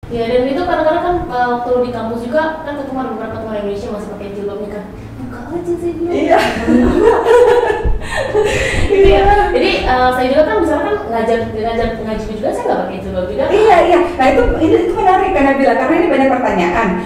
Ya, dan itu kadang-kadang kan waktu di kampus juga kan ketemu ada beberapa teman Indonesia masih pakai jilbab nih kan. Buka aja sih dia. Iya. Jadi saya juga kan misalkan ngajar ngaji juga saya nggak pakai jilbab juga. Iya. Nah itu menarik karena karena ini banyak pertanyaan.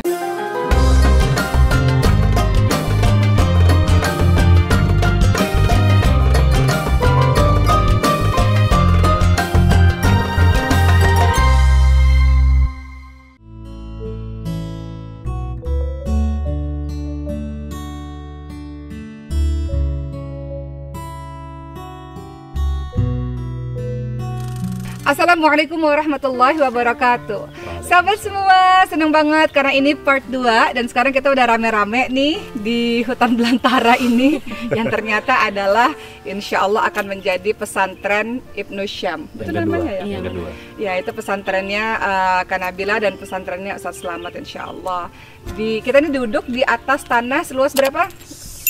Assalamualaikum warahmatullahi wabarakatuh. Sahabat semua, senang banget karena ini part 2 dan sekarang kita udah rame-rame nih di hutan belantara ini yang ternyata adalah insya Allah akan menjadi pesantren Ibnu Syam. Betul namanya ya? Yang kedua. Ya, itu pesantrennya Kanabila dan pesantrennya Ustadz Slamet insya Allah. Kita ini duduk di atas tanah seluas berapa?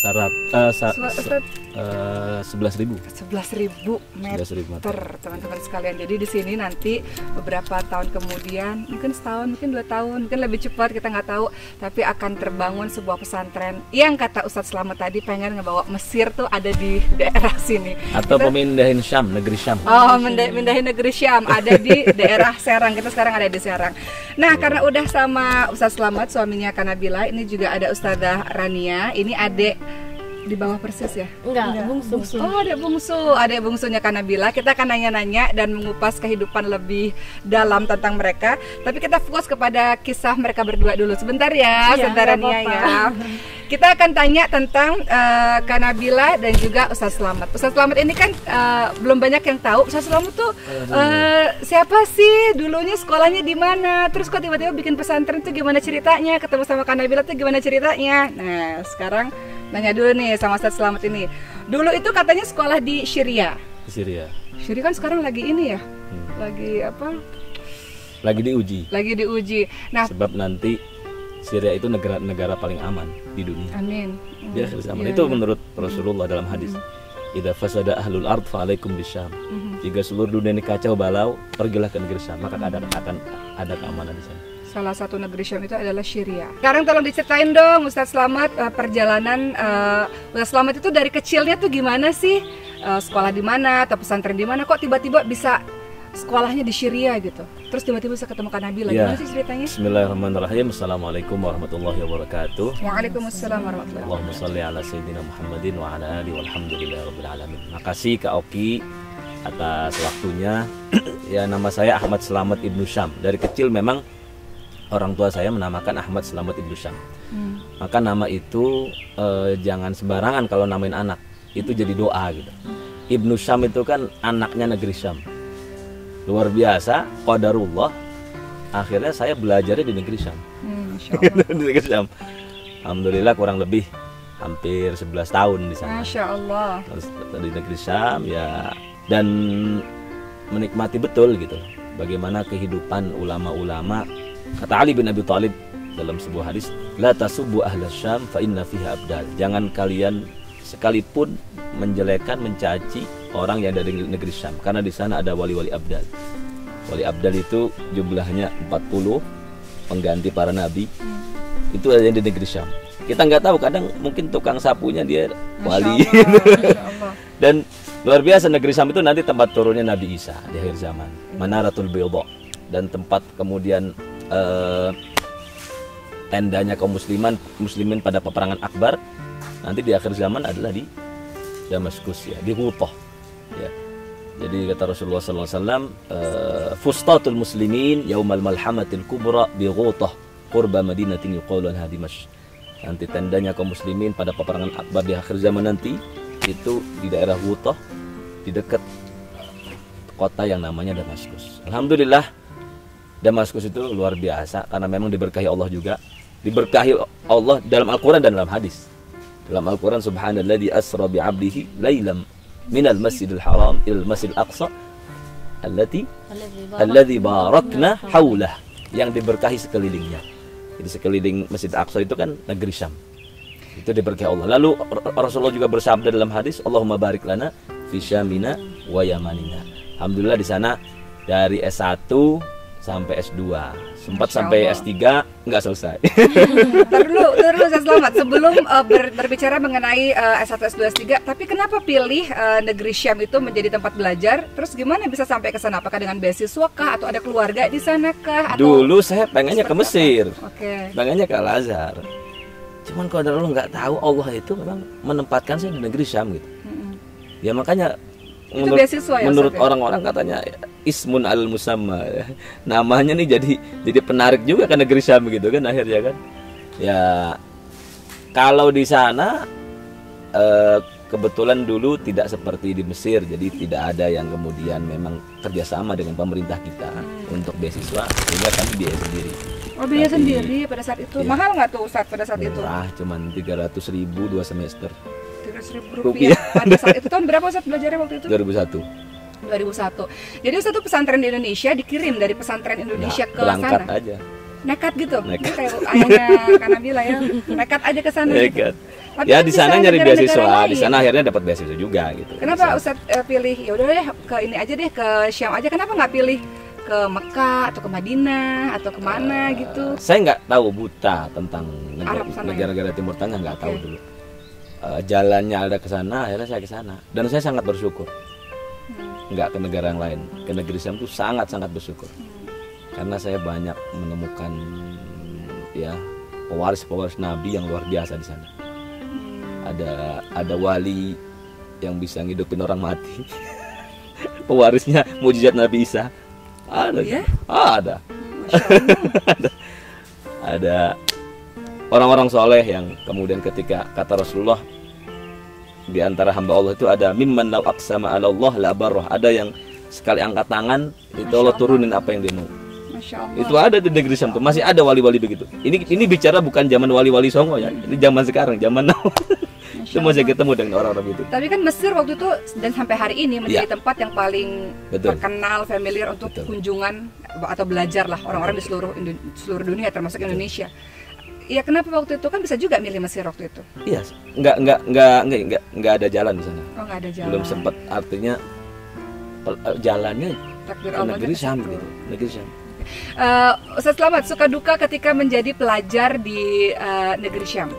11.000 meter, teman-teman sekalian. Jadi di sini nanti beberapa tahun kemudian, mungkin setahun, mungkin 2 tahun, mungkin lebih cepat, kita nggak tahu. Tapi akan terbangun sebuah pesantren yang kata Ustadz Slamet tadi pengen ngebawa Mesir tuh ada di daerah sini. Atau pemindahin Syam, negeri Syam. Oh, mindahin negeri Syam ada di daerah Serang. Kita sekarang ada di Serang. Nah, karena udah sama Ustadz Slamet, suaminya Kanabila, ini juga ada Ustadzah Rania. Ini adik di bawah persis ya? Enggak, bungsu. Oh, ada bungsunya Kanabila. Kita akan nanya-nanya dan mengupas kehidupan lebih dalam tentang mereka. Tapi kita fokus kepada kisah mereka berdua dulu. Sebentar ya, Saudara Nia ya. Kita akan tanya tentang Kanabila dan juga Ustadz Slamet. Ustadz Slamet ini kan belum banyak yang tahu. Ustadz Slamet tuh siapa sih? Dulunya sekolahnya di mana? Terus kok tiba-tiba bikin pesantren tuh gimana ceritanya? Ketemu sama Kanabila tuh gimana ceritanya? Nah, sekarang nanya dulu nih sama Ustadz Slamet ini. Dulu itu katanya sekolah di Syria. Di Syria. Syria kan sekarang lagi ini ya. Lagi apa? Lagi diuji. Nah, sebab nanti Syria itu negara paling aman di dunia. Amin. Di akhir zaman. Itu menurut Rasulullah dalam hadis. Idza fasada ahlul ard fa alaikum bisyam. Jika seluruh dunia ini kacau balau, pergilah ke negeri Syam, maka akan ada keamanan di sana. Salah satu negeri Syam itu adalah Syria. Sekarang tolong diceritain dong Ustadz Slamet, perjalanan Ustadz Slamet itu dari kecilnya tuh gimana sih? Sekolah di mana atau pesantren di mana? Kok tiba-tiba bisa sekolahnya di Syria gitu? Terus tiba-tiba bisa ketemu Kanabila. Gimana sih ceritanya? Bismillahirrahmanirrahim. Assalamualaikum warahmatullahi wabarakatuh. Waalaikumsalam warahmatullahi wabarakatuh. Allahumma shalli ala sayyidina Muhammadin wa ala alihi walhamdulillahirabbil alamin. Makasih Kak Oki atas waktunya. Ya, nama saya Ahmad Slamet Ibnu Syam. Dari kecil memang orang tua saya menamakan Ahmad Slamet Ibnu Syam. Maka nama itu jangan sembarangan kalau namain anak. Itu jadi doa gitu. Ibnu Syam itu kan anaknya negeri Syam. Luar biasa, qadarullah. Akhirnya saya belajarnya di negeri Syam. Di negeri Syam. Alhamdulillah kurang lebih hampir 11 tahun di sana. Masya Allah. Di negeri Syam ya, dan menikmati betul gitu bagaimana kehidupan ulama-ulama. Kata Ali bin Abi Thalib dalam sebuah hadis, la tasubbu ahla Syam fa inna fiha abdal. Jangan kalian sekalipun menjelekan, mencaci orang yang dari negeri Syam, karena di sana ada wali-wali abdal. Wali abdal itu jumlahnya 40, pengganti para nabi. Itu ada yang di negeri Syam. Kita nggak tahu, kadang mungkin tukang sapunya dia wali. Dan luar biasa, negeri Syam itu nanti tempat turunnya Nabi Isa di akhir zaman. Manaratul Bayda, dan tempat kemudian tendanya kaum muslimin pada peperangan Akbar nanti di akhir zaman adalah di Damaskus ya, di Ghutah ya. Jadi kata Rasulullah SAW, fustatul muslimin yaumal malhamatil kubra bi Ghutah qurba madinatin yuqalu anha Dimashq. Nanti tendanya kaum muslimin pada peperangan Akbar di akhir zaman nanti itu di daerah Ghutah, di dekat kota yang namanya Damaskus. Alhamdulillah, Damaskus itu luar biasa karena memang diberkahi Allah juga. Diberkahi Allah dalam Al-Quran dan dalam hadis. Dalam Al-Quran, subhanalladzi asra bi'abdihi lailam minal masjidil haram ilal masjidil aqsa alladzi barakna haulah, yang diberkahi sekelilingnya. Jadi sekeliling Masjid Aqsa itu kan negeri Syam. Itu diberkahi Allah. Lalu Rasulullah juga bersabda dalam hadis, Allahumma barik lana fi syamina wa yamanina. Alhamdulillah di sana dari S1 sampai S2, sempat Masya sampai Allah. S3 nggak selesai. Ntar dulu saya selamat. Sebelum berbicara mengenai S1, S2, S3, tapi kenapa pilih negeri Syam itu menjadi tempat belajar? Terus gimana bisa sampai ke sana? Apakah dengan beasiswa kah? Atau ada keluarga di sana kah? Atau Dulu saya pengennya ke Mesir, Oke. pengennya ke Al-Azhar. Cuman kalau Allah nggak tahu, Allah itu memang menempatkan saya di negeri Syam gitu. Mm-mm. Ya makanya Itu beasiswa ya, menurut Ustaz, ya? orang-orang katanya ismun al musamma, namanya nih jadi penarik juga ke negeri Syam gitu kan akhirnya kan. Ya kalau di sana kebetulan dulu tidak seperti di Mesir, jadi tidak ada yang kemudian memang kerjasama dengan pemerintah kita untuk beasiswa, sehingga kami biaya sendiri. Oh, biaya Tapi- sendiri pada saat itu. Iya. Mahal nggak tuh Ustaz pada saat itu? Murah, cuman 300.000 2 semester. 300.000 Rupiah. rupiah. Pada saat itu tahun berapa Ustaz belajarnya waktu itu? 2001. 2001. Jadi Ustaz tuh pesantren di Indonesia dikirim dari pesantren Indonesia Nah, ke berangkat sana. aja. Nekat gitu. Nekat. Ini kayak ayahnya Kanabila ya. Nekat aja ke sana. Gitu. Nekat. Tapi Ya kan di bisa sana nyari negara-negara beasiswa, di lain. sana akhirnya dapat beasiswa juga gitu. Kenapa Bisa. Ustaz pilih ya udah deh ke ini aja deh, ke Syam aja? Kenapa nggak pilih ke Mekah atau ke Madinah atau kemana gitu? Saya nggak tahu, buta tentang Arab sana ya? negara-negara Timur Tengah, nggak tahu Oke. dulu. Jalannya ada ke sana, akhirnya saya ke sana dan saya sangat bersyukur. Nggak ke negara yang lain, ke negeri Syam tuh sangat-sangat bersyukur karena saya banyak menemukan ya pewaris Nabi yang luar biasa di sana. Ada wali yang bisa ngidupin orang mati. Pewarisnya mujizat Nabi Isa. Ada. Ya? Ada. Masya Allah. Ada orang-orang soleh yang kemudian ketika kata Rasulullah, di antara hamba Allah itu ada mimman law aqsama 'ala Allah la barrah. Ada yang sekali angkat tangan itu Masya Allah Allah. turunin apa yang dia mau. Masya Allah. Itu ada di negeri Syam tuh, masih ada wali-wali begitu. Ini bicara bukan zaman wali-wali Songo ya. Ini zaman sekarang, zaman now. Masya Itu masih Allah. ketemu dengan orang-orang itu. Tapi kan Mesir waktu itu dan sampai hari ini menjadi Iya. tempat yang paling Betul. terkenal, familiar untuk Betul. kunjungan atau belajar lah orang-orang di seluruh dunia termasuk Indonesia. Ya kenapa waktu itu kan bisa juga milih Mesir waktu itu? Iya, nggak ada jalan di sana. Oh nggak ada jalan. Belum sempat, artinya jalannya Takdir ke Allah negeri aja Syam ke situ. gitu. Negeri Syam. Ustaz Selamat, suka duka ketika menjadi pelajar di negeri Syam.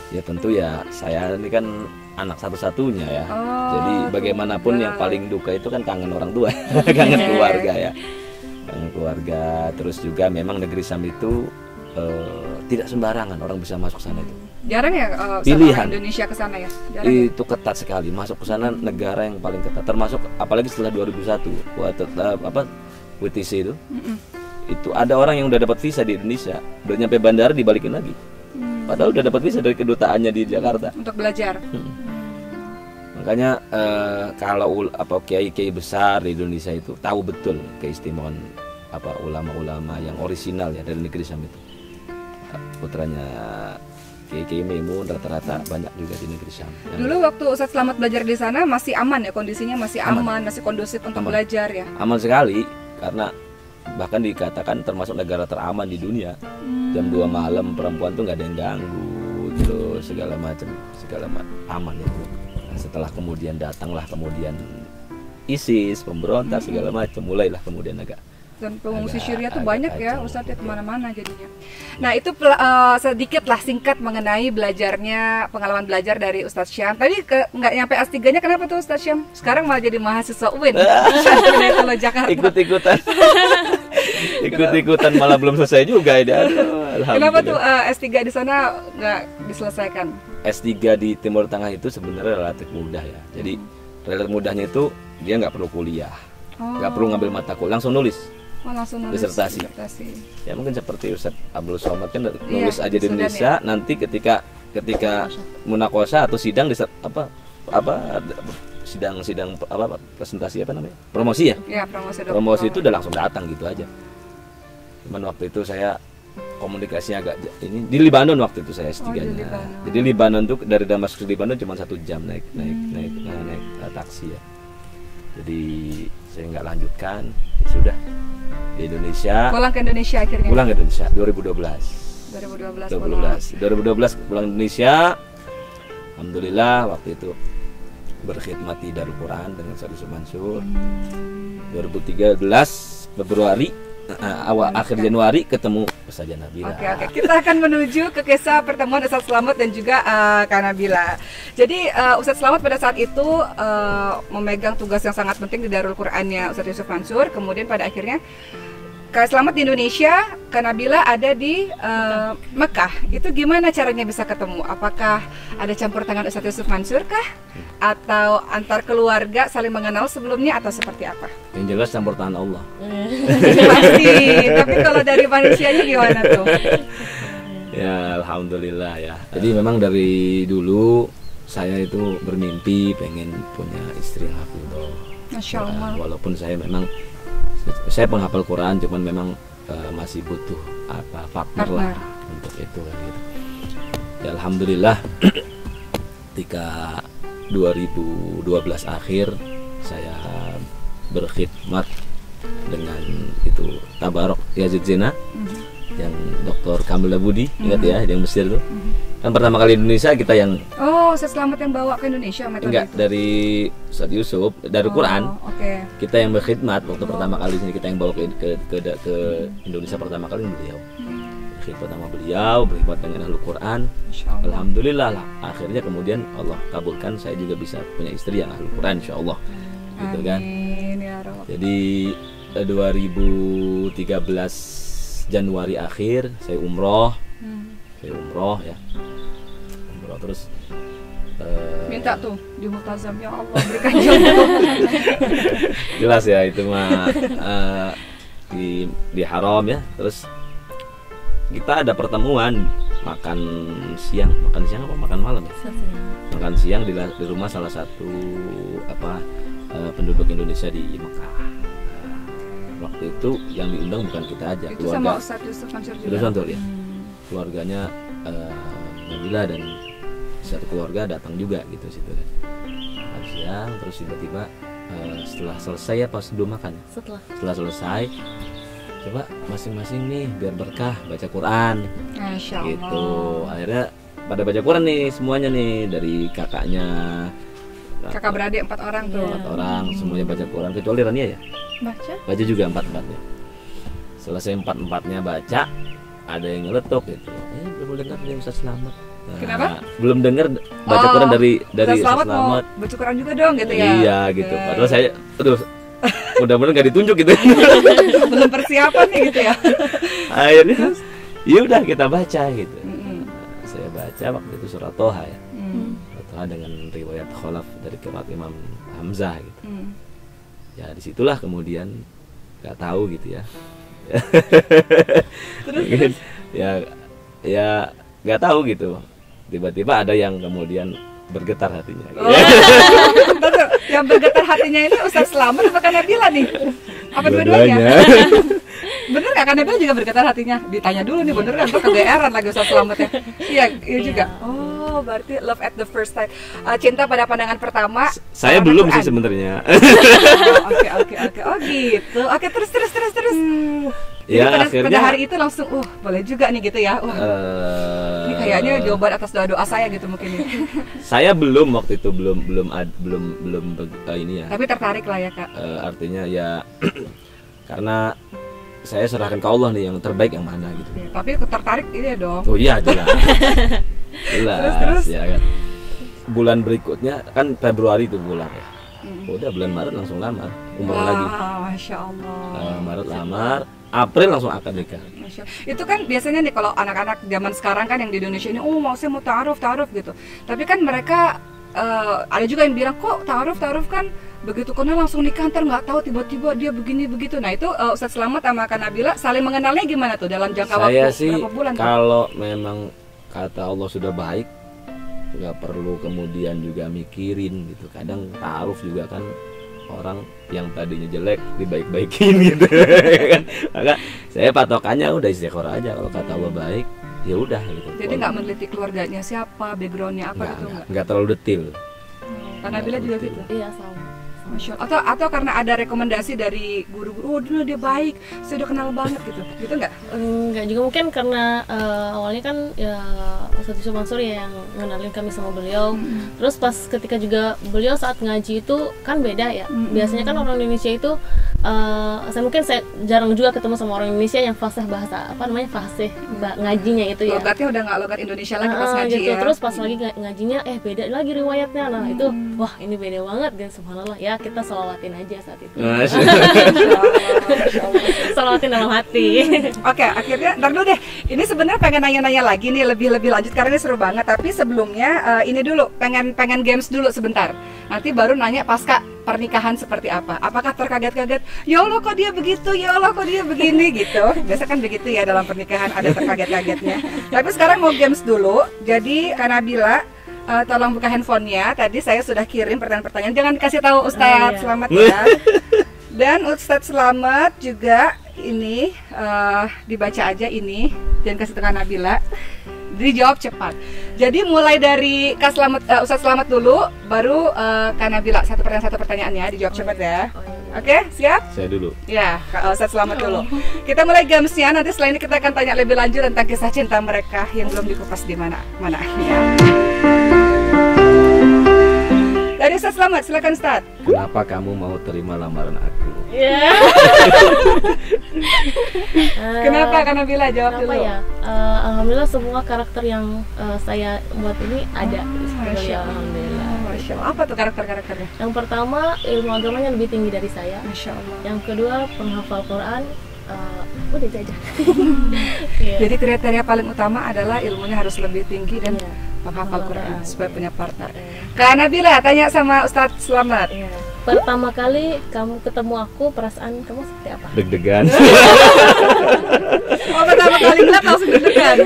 Ya tentu ya, saya ini kan anak satu-satunya ya. Oh, Jadi bagaimanapun tunggal. yang paling duka itu kan kangen orang tua, kangen keluarga ya. Kangen keluarga, terus juga memang negeri Syam itu tidak sembarangan orang bisa masuk sana itu. Jarang ya Pilihan. orang Indonesia ke sana ya? Jarang ya? Itu ketat sekali, masuk ke sana negara yang paling ketat, termasuk apalagi setelah 2001 waktu WTC itu. Mm-mm. Itu ada orang yang udah dapat visa di Indonesia, udah nyampe bandara dibalikin lagi. Padahal udah dapat visa dari kedutaannya di Jakarta. Untuk belajar. Makanya kalau kiai-kiai besar di Indonesia itu tahu betul keistimewaan ulama-ulama yang orisinal ya dari negeri Syam itu. Putranya Kiai Maimun rata-rata banyak juga di negeri Syam. Dulu waktu Ustaz Selamat belajar di sana masih aman ya, kondisinya masih Aman. aman, masih kondusif untuk Aman. belajar ya. Aman sekali karena bahkan dikatakan termasuk negara teraman di dunia. Jam 2 malam perempuan tuh nggak ada yang ganggu, terus segala macam aman itu. Nah, setelah kemudian datanglah kemudian ISIS, pemberontak segala macam, mulailah kemudian agak Dan pengungsi Agak- Syria tuh agak banyak ya kacau. Ustaz ya, kemana-mana jadinya. Nah itu sedikit lah singkat mengenai belajarnya, pengalaman belajar dari Ustaz Syam. Tadi nggak nyampe S3-nya, kenapa tuh Ustaz Syam? Sekarang malah jadi mahasiswa UIN Hidayatullah Jakarta. ikut-ikutan malah belum selesai juga ini. Aduh, Kenapa tuh alhamdulillah. S3 di sana nggak diselesaikan? S3 di Timur Tengah itu sebenarnya relatif mudah ya. Jadi relatif mudahnya itu dia nggak perlu kuliah, nggak perlu ngambil mata kuliah, langsung nulis. Oh, langsung nulis Disertasi. Ya mungkin seperti Ustaz Abdul Somad kan nulis Iya, aja di Sudan Indonesia, nanti ketika munakosa atau sidang sidang presentasi promosi ya. Ya, promosi dokter. Promosi itu udah langsung datang gitu aja. Cuman waktu itu saya komunikasinya agak ini di Libanon waktu itu saya S3-nya. di Libanon. Jadi Libanon tuh dari Damaskus ke Libanon cuma 1 jam naik taksi ya. Jadi saya nggak lanjutkan, ya sudah di Indonesia. Pulang ke Indonesia akhirnya. Pulang ke Indonesia 2012. 2012 pulang Indonesia. Alhamdulillah waktu itu berkhidmat di Darul Quran dengan Ustaz Yusuf Mansur. 2013 Februari awal akhir Januari ketemu Ustazah Nabila. Oke, kita akan menuju ke kisah pertemuan Ustadz Slamet dan juga Kak Nabila. Jadi Ustadz Slamet pada saat itu memegang tugas yang sangat penting di Darul Qurannya Ustadz Yusuf Mansur. Kemudian pada akhirnya Kak Slamet di Indonesia, Kak Nabila ada di Mekah. Itu gimana caranya bisa ketemu? Apakah ada campur tangan Ustadz Yusuf Mansur kah? Atau antar keluarga saling mengenal sebelumnya atau seperti apa? Yang jelas campur tangan Allah. Pasti. Tapi kalau dari manusianya gimana tuh? Ya alhamdulillah ya. Jadi memang dari dulu saya itu bermimpi pengen punya istri yang hafidhah. Masya Allah. Walaupun saya penghafal Quran, cuman memang masih butuh partner lah untuk itu kan gitu. Ya alhamdulillah ketika 2012 akhir saya berkhidmat dengan itu Tabarok Yazid Zina yang Dr. Kamil Budi, ingat ya, yang Mesir tuh. Kan pertama kali Indonesia kita yang Ustadz Slamet yang bawa ke Indonesia metode enggak itu? dari Ustadz Yusuf dari Quran. Okay. Kita yang berkhidmat waktu pertama kali ini, kita yang bawa ke Indonesia pertama kali beliau. Berkhidmat sama beliau, berkhidmat dengan Ahlul Quran. Alhamdulillah lah. Akhirnya kemudian Allah kabulkan, saya juga bisa punya istri yang Ahlul Quran insyaallah. Gitu kan. Ya Rabb. Jadi 2013 Januari akhir saya umroh. Saya umroh ya. Umroh terus minta tuh di multazam, ya Allah berikan jodoh. Jelas ya itu mah di haram ya. Terus kita ada pertemuan makan siang apa makan malam ya? Makan siang di rumah salah satu penduduk Indonesia di Mekah. Waktu itu yang diundang bukan kita aja, itu keluarga. Sama Ustadz Yusuf Mansur juga. Ya. Keluarganya Nabila dan satu keluarga datang juga gitu situ kan. Makan siang terus tiba-tiba setelah selesai ya pas belum makan. Setelah selesai coba masing-masing nih biar berkah baca Quran. Masya Allah. Gitu. Akhirnya pada baca Quran nih semuanya nih dari kakaknya. Kakak beradik 4 orang tuh. 4 orang semuanya baca Quran kecuali Rania ya. Baca juga 4-4-nya. Selesai 4-4-nya baca, ada yang nyeletuk gitu. Belum dengar nih Ustadz Slamet. Kenapa? Belum dengar baca Quran dari Ustadz Slamet. Mau baca Quran juga dong gitu ya. Iya gitu. Padahal saya mudah-mudahan gak ditunjuk gitu. Belum persiapan nih gitu ya. Akhirnya ya udah kita baca gitu. Saya baca waktu itu surat Toha ya. Surat Toha dengan riwayat kholaf dari qiraat Imam Hamzah gitu. Ya disitulah kemudian nggak tahu gitu ya. Terus ya nggak tahu gitu. Tiba-tiba ada yang kemudian bergetar hatinya. Gitu. Yang bergetar hatinya ini Ustadz Slamet apa Kak Nabila nih? Apa dua-duanya? Bener nggak Kak Nabila juga bergetar hatinya? Ditanya dulu nih, bener kan? Kok kegeeran lagi Ustadz Slametnya? Iya juga. Oh, berarti love at the first sight. Cinta pada pandangan pertama. Saya belum sih sebenarnya. Oke. Oh gitu. Oke, terus. Ya, jadi pada hari itu langsung, boleh juga nih gitu ya. Ini kayaknya jawaban atas doa-doa saya gitu mungkin ya. Saya belum waktu itu belum ini ya. Tapi tertarik lah ya Kak. Artinya ya karena saya serahkan ke Allah nih yang terbaik yang mana gitu. Ya, tapi tertarik ini dong. Oh iya jelas. Terus. Ya kan. Bulan berikutnya kan Februari itu bulan ya. Udah bulan Maret langsung lamar, umroh lagi. Masya Allah. Maret lamar, April langsung akad nikah. Itu kan biasanya nih kalau anak-anak zaman sekarang kan yang di Indonesia ini, saya mau ta'aruf gitu. Tapi kan mereka ada juga yang bilang kok ta'aruf kan begitu kenal langsung nikah, ntar nggak tahu tiba-tiba dia begini begitu. Nah itu Ustadz Slamet sama Kak Nabila saling mengenalnya gimana tuh dalam jangka waktu berapa bulan? Kalau memang kata Allah sudah baik, nggak perlu kemudian juga mikirin gitu. Kadang ta'aruf juga kan orang yang tadinya jelek dibaik-baikin gitu kan. Maka saya patokannya udah istiqoroh aja, kalau kata Allah baik ya udah gitu. Jadi nggak meneliti keluarganya siapa, backgroundnya apa gitu nggak terlalu detail. Kak Nabila juga gitu? Iya sama Masya Allah. Atau karena ada rekomendasi dari guru-guru, oh dulu dia baik, saya udah kenal banget gitu nggak? Enggak juga, mungkin karena awalnya kan ya Ustadz Yusuf Mansur ya yang ngenalin kami sama beliau. Terus pas ketika juga beliau saat ngaji itu kan beda ya. Biasanya kan orang Indonesia itu saya jarang juga ketemu sama orang Indonesia yang fasih bahasa fasih ngajinya itu ya. Logatnya udah nggak logat Indonesia lagi pas ngaji gitu. ya. Terus pas lagi ngajinya beda lagi riwayatnya. Nah itu wah ini beda banget, dan subhanallah ya kita selawatin aja saat itu. Selawatin dalam hati. Oke, akhirnya ntar dulu deh. Ini sebenarnya pengen nanya-nanya lagi nih lebih lanjut karena ini seru banget. Tapi sebelumnya ini dulu pengen games dulu sebentar. Nanti baru nanya pasca pernikahan seperti apa. Apakah terkaget-kaget? Ya Allah kok dia begitu, ya Allah kok dia begini gitu. Biasa kan begitu ya dalam pernikahan, ada terkaget-kagetnya. Tapi sekarang mau games dulu. Jadi Kak Nabila, tolong buka handphonenya. Tadi saya sudah kirim pertanyaan-pertanyaan. Jangan dikasih tahu Ustadz Selamat ya. Dan Ustadz Selamat juga ini dibaca aja ini. Jangan kasih tahu Kak Nabila. Dijawab cepat. Jadi mulai dari Kak Selamat, Ustadz Selamat dulu, baru Kak Nabila satu pertanyaan ya, dijawab cepat ya. Oke, siap? Saya dulu. Ya, Kak Ustadz Selamat dulu. Kita mulai gamesnya. Nanti setelah ini kita akan tanya lebih lanjut tentang kisah cinta mereka yang belum dikupas di mana ya. Dari Ustadz Selamat, silakan Ustadz. Kenapa kamu mau terima lamaran aku? Kenapa Kak Nabila, jawab dulu. Ya? Alhamdulillah semua karakter yang saya buat ini ada. Alhamdulillah. Masya Allah. Apa tuh karakternya? Yang pertama, ilmu agamanya lebih tinggi dari saya. Masya Allah. Yang kedua, penghafal Quran. Udah itu aja. Jadi kriteria paling utama adalah ilmunya harus lebih tinggi dan penghafal Quran supaya punya partner. Kak Nabila, tanya sama Ustadz Selamat. Pertama kali kamu ketemu aku, perasaan kamu seperti apa? Deg-degan. Oh, pertama kali ngeliat langsung deg-degan.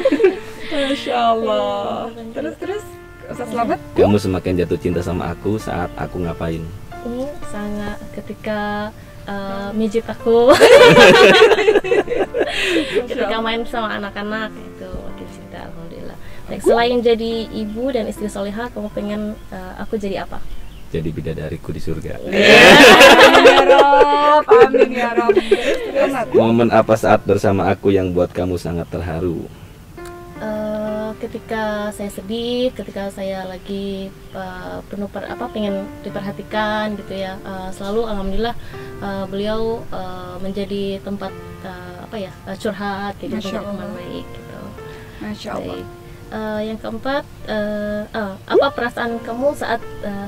Masya Allah. Terus Ustadz Selamat? Kamu semakin jatuh cinta sama aku saat aku ngapain? Sangat ketika mijit aku. Ketika main sama anak-anak itu makin cinta, alhamdulillah. Selain jadi ibu dan istri solehah, kamu pengen aku jadi apa? Jadi bidadariku di surga. Amin ya Rob, amin ya Rob. Momen apa saat bersama aku yang buat kamu sangat terharu? Ketika saya sedih, ketika saya lagi penuh pengen diperhatikan gitu ya, selalu alhamdulillah beliau menjadi tempat curhat gitu, menjadi teman baik gitu. Masya Allah. Yang keempat, apa perasaan kamu saat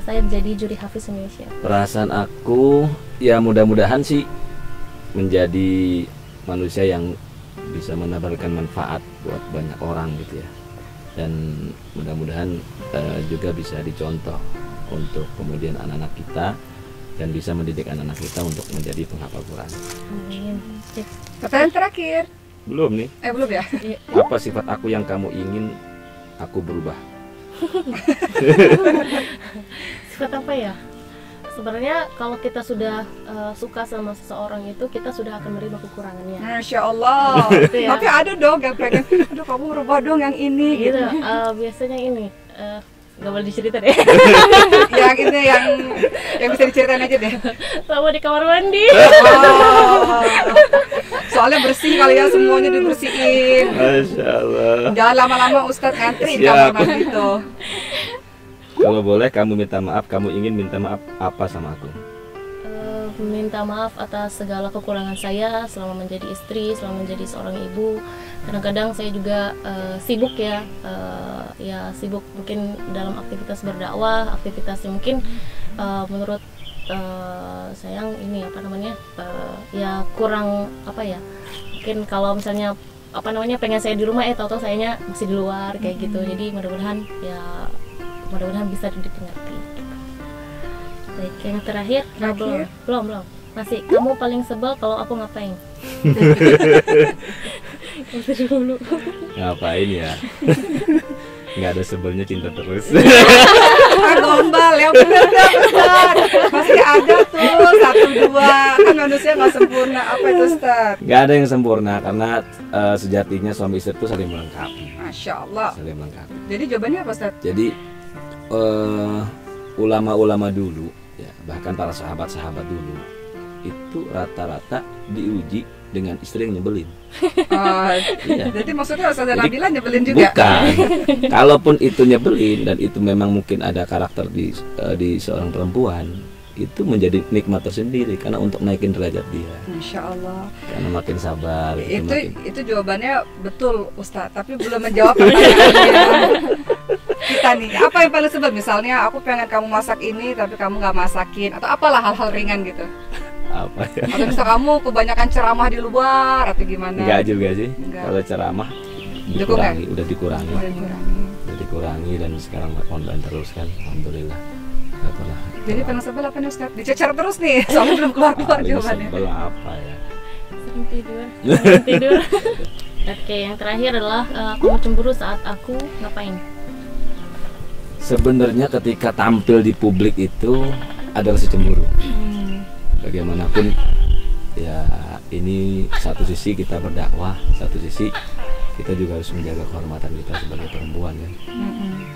saya menjadi juri Hafiz Indonesia? Perasaan aku ya mudah-mudahan sih menjadi manusia yang bisa menebarkan manfaat buat banyak orang gitu ya. Dan mudah-mudahan juga bisa dicontoh untuk kemudian anak-anak kita dan bisa mendidik anak-anak kita untuk menjadi penghafal Quran. Amin. Pertanyaan terakhir. Belum nih. Belum ya? Apa sifat aku yang kamu ingin aku berubah? Sifat apa ya? Sebenarnya kalau kita sudah suka sama seseorang itu, kita sudah akan menerima kekurangannya. Masya Allah. Gitu ya. Tapi ada dong yang pengen, aduh kamu merubah dong yang ini Gitu. gitu. Biasanya ini nggak boleh diceritain deh. Yang ini yang bisa diceritain aja deh. Sama di kamar mandi. Oh. Soalnya bersih kali ya, semuanya dibersihin. Masya Allah. Jangan lama-lama Ustadz ngantri di Siap. kamar mandi tuh. Kalau boleh kamu minta maaf, kamu ingin minta maaf apa sama aku? Minta maaf atas segala kekurangan saya selama menjadi istri, selama menjadi seorang ibu. Kadang-kadang saya juga sibuk ya sibuk mungkin dalam aktivitas berdakwah, aktivitas yang mungkin menurut saya ini ya kurang mungkin kalau misalnya pengen saya di rumah tahu-tahu sayanya masih di luar kayak gitu. Jadi mudah-mudahan bisa dipengerti. Baik, yang terakhir. Belum. Masih, kamu paling sebel kalau aku ngapain? Itu dulu. Ngapain ya? Nggak ada sebelnya, cinta terus. Gombal ya, benar. Masih ada tuh 1-2, kan manusia nggak sempurna. Apa itu Ustadz? Nggak ada yang sempurna karena sejatinya suami istri itu saling melengkapi. Masya Allah. Saling melengkapi. Jadi jawabannya apa Ustadz? Jadi ulama-ulama dulu Ya, bahkan para sahabat-sahabat dulu itu rata-rata diuji dengan istri yang nyebelin. Iya. Jadi maksudnya Ustazah Nabila nyebelin juga? Bukan. Kalaupun itu nyebelin dan itu memang mungkin ada karakter di seorang perempuan, itu menjadi nikmat tersendiri karena untuk naikin derajat dia. Masya Allah. Karena makin sabar. Itu jawabannya betul Ustaz, tapi belum menjawab pertanyaannya. Kita nih, apa yang paling sebel? Misalnya aku pengen kamu masak ini tapi kamu nggak masakin, atau apalah hal-hal ringan gitu. Apa ya? Atau misal kamu kebanyakan ceramah di luar atau gimana? Enggak juga sih. Enggak. Kalau ceramah udah dikurangi dan sekarang online terus kan, alhamdulillah. Enggak pernah. Jadi paling sebel apa nih Ustaz? Dicecer terus nih, soalnya belum keluar jawabannya. Sebel apa ya? Sering tidur. Oke, yang terakhir adalah kamu cemburu saat aku ngapain? Sebenarnya ketika tampil di publik itu ada rasa cemburu. Bagaimanapun ya, ini satu sisi kita berdakwah, satu sisi kita juga harus menjaga kehormatan kita sebagai perempuan ya.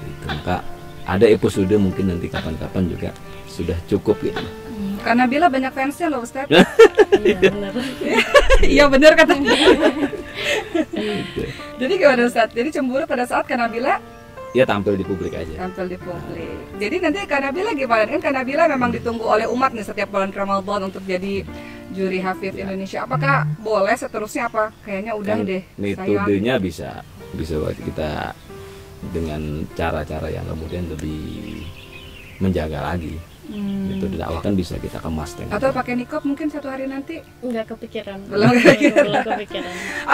Itu maka ada episode mungkin nanti kapan-kapan juga sudah cukup gitu. Karena Nabila banyak fansnya loh Ustaz. Iya benar. Iya benar katanya. Jadi gimana Ustaz? Jadi cemburu pada saat Kak Nabila Ya tampil di publik aja. Tampil di publik. Jadi nanti Kak Nabila gimana? Kan Kak Nabila memang ditunggu oleh umat nih setiap bulan Ramadan untuk jadi juri Hafiz Indonesia. Apakah boleh seterusnya apa? Kayaknya udah Kan deh. metodenya bisa buat kita dengan cara-cara yang kemudian lebih menjaga lagi. Metode dakwah kan bisa kita kemas dengan Atau pakai nikop mungkin satu hari nanti. Enggak kepikiran. Belum kepikiran. Belum kepikiran.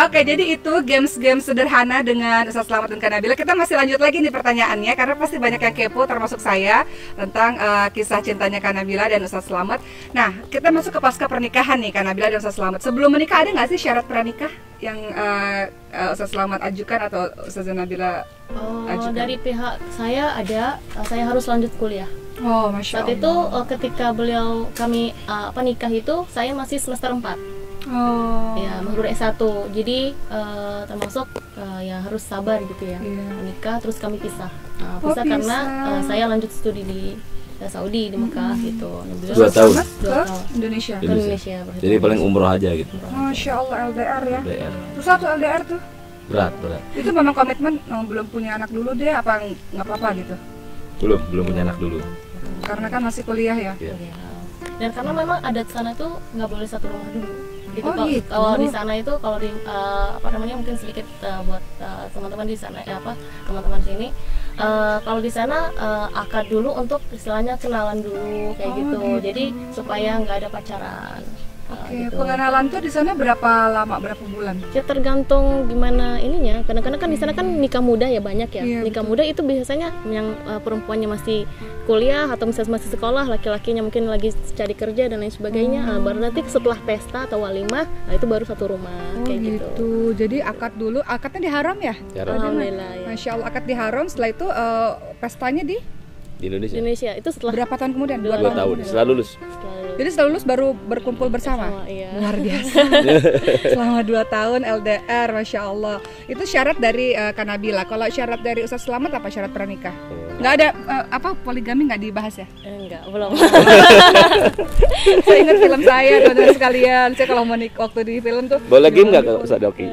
Oke, jadi itu games-games sederhana dengan Ustaz Slamet dan Kak Nabila. Kita masih lanjut lagi nih pertanyaannya karena pasti banyak yang kepo termasuk saya tentang kisah cintanya Kak Nabila dan Ustaz Slamet. Nah, kita masuk ke pasca pernikahan nih Kak Nabila dan Ustaz Slamet. Sebelum menikah ada nggak sih syarat pranikah yang Ustaz Slamet ajukan atau Ustaz Nabila ajukan? Dari pihak saya ada, saya harus lanjut kuliah. Oh, Masya Saat Allah. itu ketika kami nikah itu saya masih semester 4. Oh. Ya, mengguru S1. Jadi termasuk ya harus sabar gitu ya. Iya. Menikah terus kami pisah. Oh, Pisah karena pisah. saya lanjut studi di Saudi di Mekah gitu. Alhamdulillah. 2 tahun. Ke 2 tahun. Indonesia. Ke Indonesia. Jadi paling umroh aja gitu. Masya Allah, LDR ya. LDR. Terus satu LDR tuh. Berat. Itu memang komitmen belum punya anak dulu deh apa nggak apa-apa gitu. Belum punya anak dulu. Karena kan masih kuliah ya. Ya. Ya. Dan karena memang adat sana tuh nggak boleh satu rumah dulu. Gitu, Oh, gitu. Kalau di sana itu kalau di mungkin sedikit buat teman-teman di sana teman-teman sini kalau di sana akad dulu untuk istilahnya kenalan dulu kayak Oh, gitu. gitu. Jadi supaya nggak ada pacaran. Oke, Gitu. pengenalan tuh di sana berapa lama, berapa bulan? Ya tergantung gimana ininya. Kadang-kadang kan di sana kan nikah muda ya banyak ya. Iya, Nikah betul. muda itu biasanya yang perempuannya masih kuliah atau misalnya masih sekolah, laki-lakinya mungkin lagi cari kerja dan lain sebagainya. Baru nanti setelah pesta atau walimah, itu baru satu rumah kayak gitu. Jadi akad dulu, akadnya di haram ya? Haram. Alhamdulillah ya. Masya Allah, akad di haram. Setelah itu pestanya di Di Indonesia. Indonesia itu setelah berapa tahun kemudian? 2 2 tahun setelah lulus. Jadi setelah lulus baru berkumpul bersama? Iya. Luar biasa. Selama 2 tahun LDR, Masya Allah. Itu syarat dari Kak Nabila. Kalau syarat dari Ustaz Slamet apa syarat pernikah? Nggak ada poligami nggak dibahas ya? Enggak, belum. Saya ingat film saya, teman-teman sekalian. Saya kalau mau waktu di film tuh. Boleh game nggak Kak Ustaz Doki?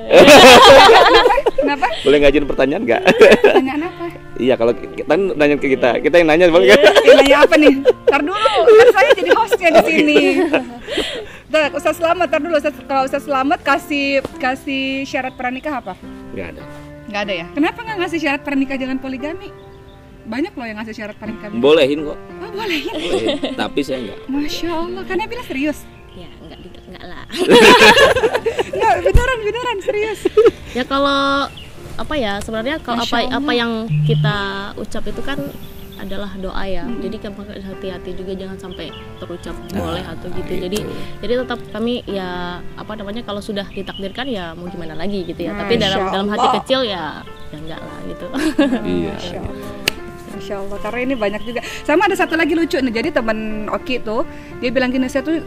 Kenapa? Boleh ngajuin pertanyaan nggak? Pertanyaan apa? Iya, kalau kita nanya ke kita yang nanya boleh nggak? Nanya apa nih? Ntar dulu, kan saya jadi hostnya di sini. Nah, Ustaz Slamet, ntar dulu. Kalau Ustaz Slamet kasih syarat pernikah apa? Nggak ada. Nggak ada ya? Kenapa nggak ngasih syarat pernikah jangan poligami? Banyak loh yang ngasih syarat pernikah. Bolehin kok. Oh, boleh ya? Bolehin. Tapi saya nggak. Masya Allah, kan Nabila serius? Ya, enggak lah. Nggak, beneran serius. Ya kalau sebenarnya kalau Masya Allah. apa yang kita ucap itu kan adalah doa ya. Jadi kan hati-hati juga jangan sampai terucap boleh atau gitu. gitu. Jadi tetap kami ya kalau sudah ditakdirkan ya mau gimana lagi gitu ya. Tapi Masya dalam hati Allah. kecil ya enggak lah gitu. Iya. Masya Allah. Masya Allah, karena ini banyak juga. Sama ada satu lagi lucu nih. Jadi teman Oki tuh dia bilang gini, saya tuh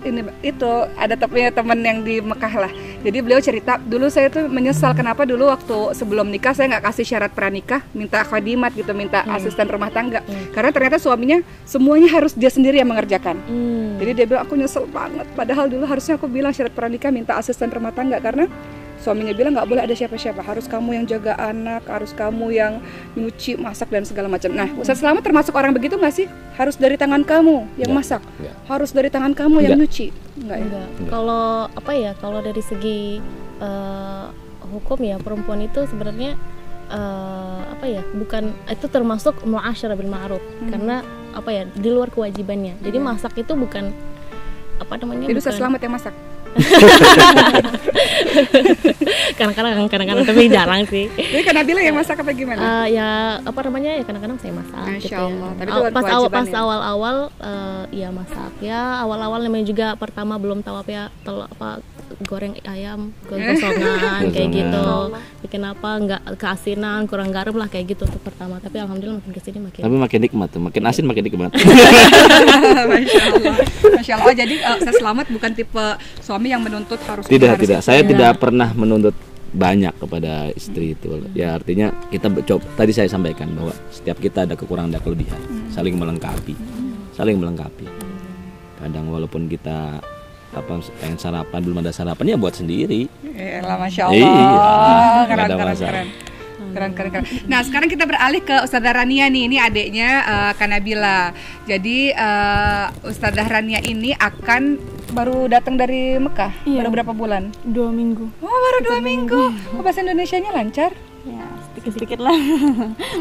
ini itu ada teman yang di Mekah lah. Jadi beliau cerita dulu saya tuh menyesal kenapa dulu waktu sebelum nikah saya nggak kasih syarat pranikah, minta khadimat gitu, minta asisten rumah tangga. Karena ternyata suaminya semuanya harus dia sendiri yang mengerjakan. Jadi dia bilang aku nyesel banget. Padahal dulu harusnya aku bilang syarat pranikah minta asisten rumah tangga karena suaminya bilang nggak boleh ada siapa-siapa, harus kamu yang jaga anak, harus kamu yang nyuci, masak dan segala macam. Nah, Ustaz Slamet termasuk orang begitu nggak sih? Harus dari tangan kamu yang masak, harus dari tangan kamu yang nyuci, enggak. Kalau apa ya? Kalau dari segi hukum ya perempuan itu sebenarnya apa ya? Bukan itu termasuk mu'asyarah bil ma'ruf karena apa ya? Di luar kewajibannya. Jadi masak itu bukan apa namanya? Jadi Ustaz Slamet yang masak. kadang-kadang tapi jarang sih. Jadi kan Nabila yang masak apa gimana? Ya apa namanya ya kadang-kadang saya masak. Masya gitu Allah. ya. Tapi itu Pas kewajiban ya? awal-awal ya masak ya awal-awal namanya juga pertama belum tahu apa ya goreng ayam gosongan kayak gitu, bikin apa nggak keasinan kurang garam lah kayak gitu untuk pertama. Tapi alhamdulillah makin kesini makin nikmat tuh, makin asin makin nikmat. Masya Allah. Masya Allah. Jadi Ustaz Slamet bukan tipe suami yang menuntut harus tidak. Saya tidak pernah menuntut banyak kepada istri itu. Ya artinya kita coba tadi saya sampaikan bahwa setiap kita ada kekurangan dan kelebihan, saling melengkapi. Kadang walaupun kita pengen sarapan belum ada sarapan ya buat sendiri. Masya Allah. Keren. Nah sekarang kita beralih ke Ustazah Rania nih. Ini adiknya Kak Nabila. Jadi Ustazah Rania ini akan baru datang dari Mekah. Baru berapa bulan? 2 minggu. Oh baru 2 minggu. Bahasa Indonesianya lancar? Ya sedikit-sedikit lah.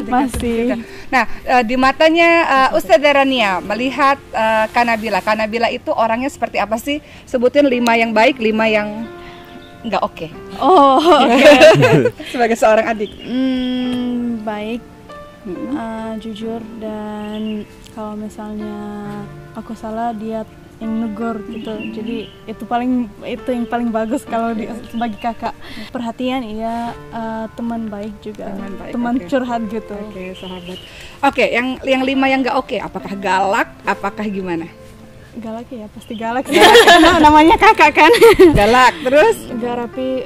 Masih. Nah di matanya Ustazah Rania melihat Kak Nabila itu orangnya seperti apa sih? Sebutin 5 yang baik, 5 yang nggak oke. Oh oke. Sebagai seorang adik. Baik, jujur, dan kalau misalnya aku salah dia yang negur gitu. Jadi itu yang paling bagus kalau sebagai kakak. Perhatian iya, teman baik juga, teman curhat gitu. Oke, sahabat. Oke, yang 5 yang nggak oke, apakah galak, apakah gimana? Galak ya, pasti galak sih. Namanya kakak kan. Galak, terus nggak rapi,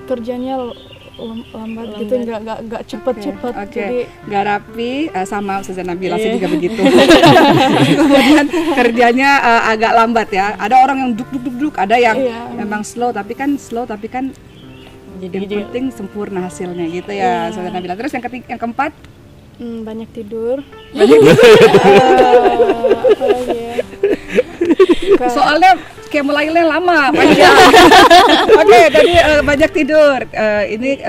kerjanya lambat gitu, nggak cepet. Jadi nggak rapi, sama Ustazah Nabila sih juga begitu. Kemudian kerjanya agak lambat ya. Ada orang yang duk, ada yang memang slow tapi kan yang penting sempurna hasilnya gitu ya Ustazah Nabila. Terus yang keempat, banyak tidur. Apa lagi ya? Soalnya kayak mulainya lama, panjang. Oke, tadi banyak tidur. Ini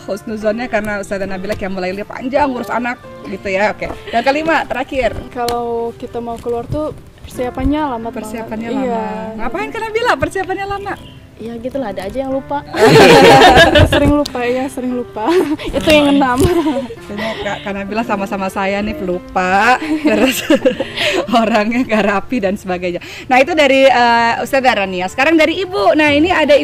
husnuzonnya karena Ustazah Nabila kayak mulainya panjang ngurus anak gitu ya. Oke. Yang kelima, terakhir. Kalau kita mau keluar tuh persiapannya lama. Iya. Ngapain Kak Nabila persiapannya lama? ya gitulah, ada aja yang lupa. sering lupa itu yang 6. Karena bilang sama-sama saya nih pelupa, terus orangnya gak rapi dan sebagainya. Nah itu dari Ustazah Rania. Sekarang dari ibu. Nah ini ada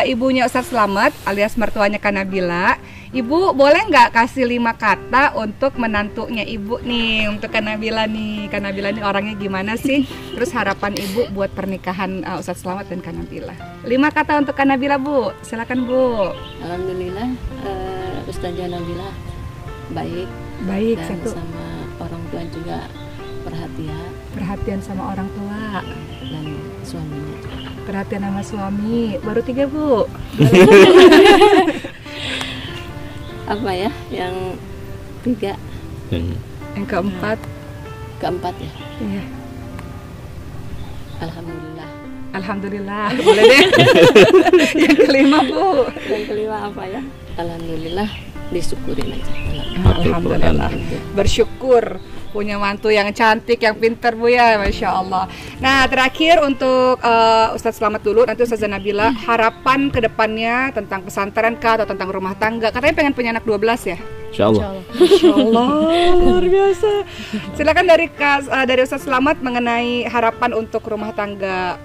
ibunya Ustaz Slamet alias mertuanya Kak Nabila. Ibu boleh nggak kasih 5 kata untuk menantunya ibu nih, untuk Kak Nabila nih. Kak Nabila nih orangnya gimana sih? Terus harapan ibu buat pernikahan Ustaz Slamet dan Kak Nabila. 5 kata untuk Kak Nabila, Bu. Silakan, Bu. Alhamdulillah, Ustazah Nabila baik dan satu. sama orang tua juga Perhatian sama orang tua dan suaminya. Perhatian sama suami. Baru 3, Bu. Apa ya? Yang 3. Yang keempat ya. Iya. Alhamdulillah. Boleh deh. Yang kelima, Bu. Yang kelima apa ya? Alhamdulillah, disyukurin aja. Alhamdulillah. Bersyukur punya mantu yang cantik, yang pintar, Bu ya, Masya Allah. Nah terakhir untuk Ustaz Slamet dulu, nanti Ustazah Nabila, harapan kedepannya tentang pesantren kah atau tentang rumah tangga? Katanya pengen punya anak 12 ya? Insya Allah. Masya Allah, luar biasa. Silakan dari Ustaz Slamet mengenai harapan untuk rumah tangga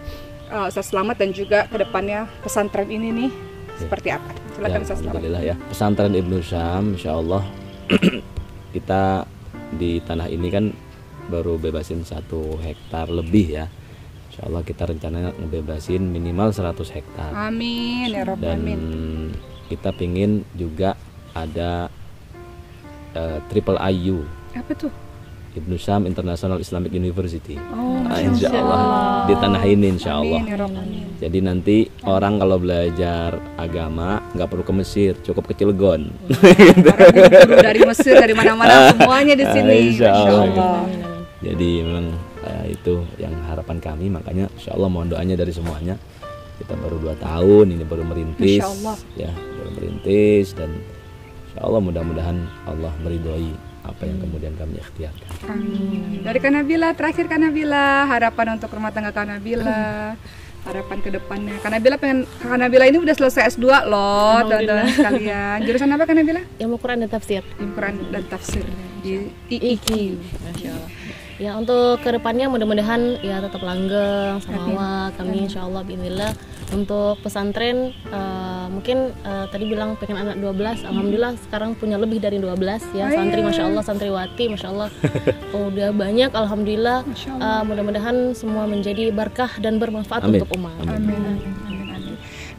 Ustaz Slamet dan juga kedepannya pesantren ini nih seperti apa? Silakan Ustaz Slamet. Alhamdulillah ya, pesantren Ibnu Syam, Insya Allah kita di tanah ini kan baru bebasin 1 hektar lebih ya, Insya Insya Allah kita rencananya ngebebasin minimal 100 hektar. Amin ya Rabbal Dan Alamin. kita pingin juga ada Triple IU, Apa tuh? Ibnu Syam International Islamic University. Oh, Nah, insya Allah di tanah ini insya Allah. Amin ya Rabbal Alamin. Jadi nanti orang kalau belajar agama nggak perlu ke Mesir, cukup ke Cilegon. Para guru dari Mesir, dari mana-mana semuanya di sini. Insya Allah. Masya Allah. Jadi memang itu yang harapan kami, makanya insya Allah mohon doanya dari semuanya. Kita baru 2 tahun ini baru merintis, Masya Allah. ya baru merintis, dan insya Allah mudah-mudahan Allah meridhoi apa yang kemudian kami ikhtiarkan. Amin. Dari Kak Nabila, terakhir Kak Nabila, harapan untuk rumah tangga Kak Nabila, harapan ke depannya. Kak Nabila ini udah selesai S2 loh, teman-teman sekalian. Jurusan apa Kak Nabila? Ilmu Quran dan tafsir. Quran dan tafsir di IIQ. Masya Allah. Ya, untuk kedepannya mudah-mudahan ya tetap langgeng sama Allah. Kami insya Allah bismillah untuk pesantren mungkin tadi bilang pengen anak 12, alhamdulillah sekarang punya lebih dari 12 ya santri, masya Allah, santriwati, masya Allah. Udah banyak, alhamdulillah. Mudah-mudahan semua menjadi berkah dan bermanfaat Amin. untuk umat. Amin.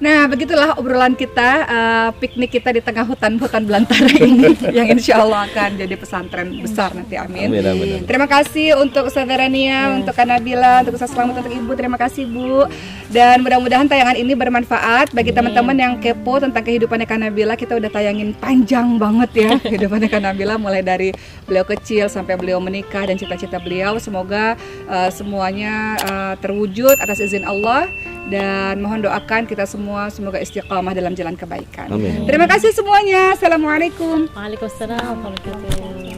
Nah, begitulah obrolan kita, piknik kita di tengah hutan-hutan belantara ini yang insya Allah akan jadi pesantren besar nanti, amin. Amin, amin. Terima kasih untuk Ustazah Rania, untuk Kak Nabila, untuk Ustaz Selamat, untuk Ibu, terima kasih Bu. Dan mudah-mudahan tayangan ini bermanfaat bagi teman-teman yang kepo tentang kehidupannya Kak Nabila. Kita udah tayangin panjang banget ya kehidupannya Kak Nabila, mulai dari beliau kecil sampai beliau menikah dan cita-cita beliau. Semoga semuanya terwujud atas izin Allah, dan mohon doakan kita semua semoga istiqamah dalam jalan kebaikan. Amin. Terima kasih semuanya. Assalamualaikum. Waalaikumsalam warahmatullahi wabarakatuh.